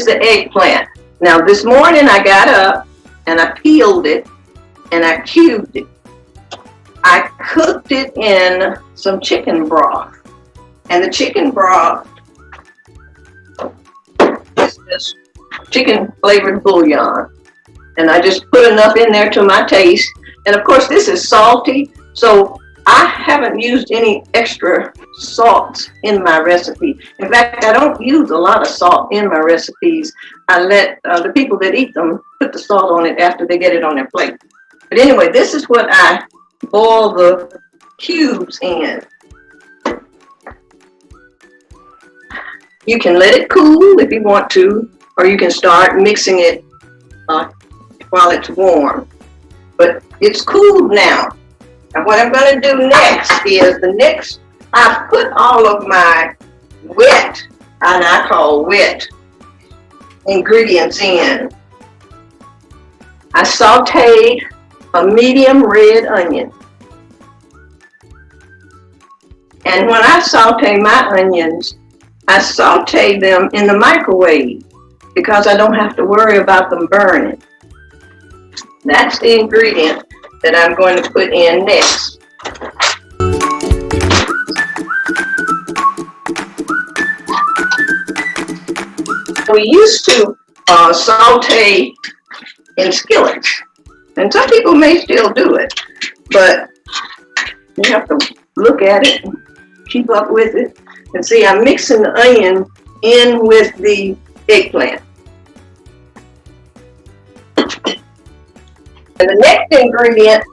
is the eggplant. Now this morning I got up and I peeled it and I cubed it. I cooked it in some chicken broth. And the chicken broth is this chicken flavored bouillon. And I just put enough in there to my taste. And of course this is salty, so I haven't used any extra salt in my recipe. In fact, I don't use a lot of salt in my recipes. I let the people that eat them put the salt on it after they get it on their plate. But anyway, this is what I boil the cubes in. You can let it cool if you want to, or you can start mixing it while it's warm. But it's cooled now. And what I'm going to do next is I've put all of my wet, and I call wet, ingredients in. I sauteed a medium red onion. And when I saute my onions, I saute them in the microwave because I don't have to worry about them burning. That's the ingredient that I'm going to put in next. We used to saute in skillets, and some people may still do it, but you have to look at it and keep up with it. And see, I'm mixing the onion in with the eggplant. And the next ingredient,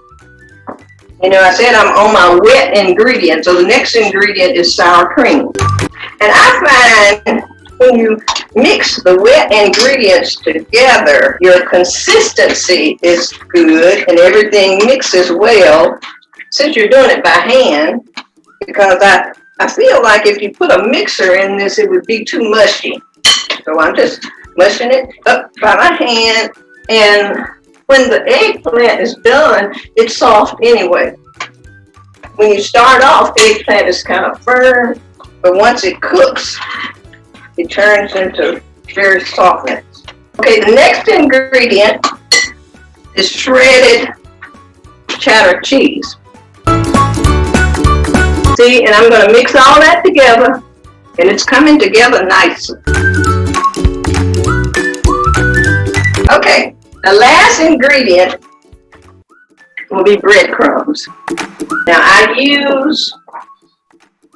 I said I'm on my wet ingredient, so the next ingredient is sour cream. And I find when you mix the wet ingredients together, your consistency is good and everything mixes well, since you're doing it by hand, because I feel like if you put a mixer in this, it would be too mushy. So I'm just mushing it up by my hand, and when the eggplant is done, it's soft anyway. When you start off, the eggplant is kind of firm, but once it cooks, it turns into very softness. Okay, the next ingredient is shredded cheddar cheese. See, and I'm going to mix all that together, and it's coming together nicely. Okay, the last ingredient will be breadcrumbs. Now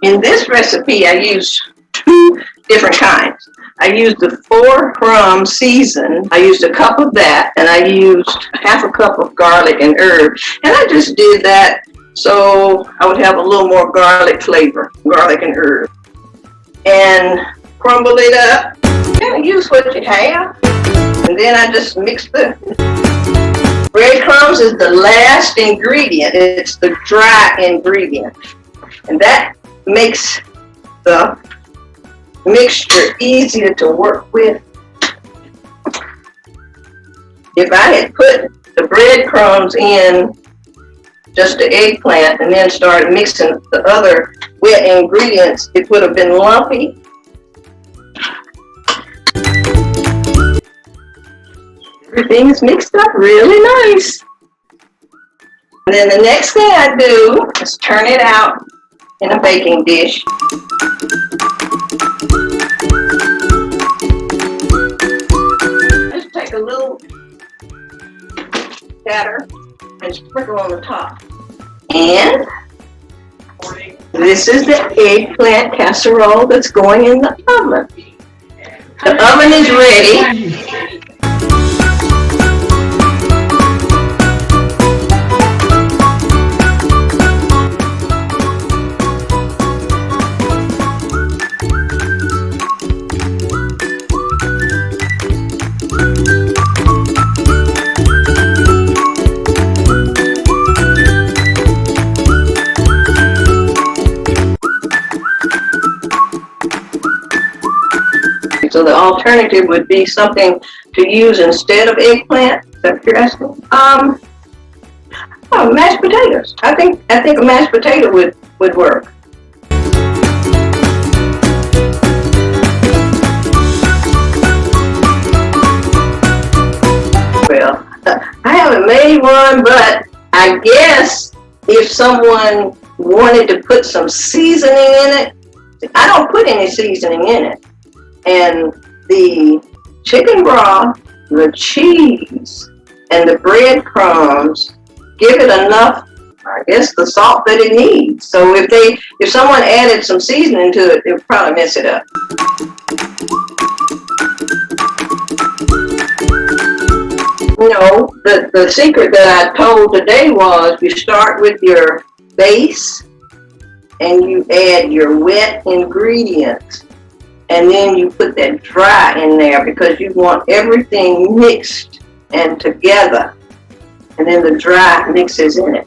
in this recipe, I use 2 different kinds. I used the 4-crumb season. I used a cup of that, and I used half a cup of garlic and herb. And I just did that so I would have a little more garlic flavor, garlic and herb. And crumble it up. Kind of use what you have. And then I just mix the breadcrumbs is the last ingredient. It's the dry ingredient. And that makes the mixture easier to work with. If I had put the breadcrumbs in just the eggplant and then started mixing the other wet ingredients, it would have been lumpy. Everything is mixed up really nice. And then the next thing I do is turn it out in a baking dish. Just take a little batter and sprinkle on the top. And this is the eggplant casserole that's going in the oven. The oven is ready. So the alternative would be something to use instead of eggplant. Is that what you're asking? Mashed potatoes. I think a mashed potato would work. Well, I haven't made one, but I guess if someone wanted to put some seasoning in it, I don't put any seasoning in it. And the chicken broth, the cheese, and the breadcrumbs give it enough, I guess, the salt that it needs. So if someone added some seasoning to it, it would probably mess it up. No, the secret that I told today was you start with your base and you add your wet ingredients. And then you put that dry in there because you want everything mixed and together. And then the dry mixes in it.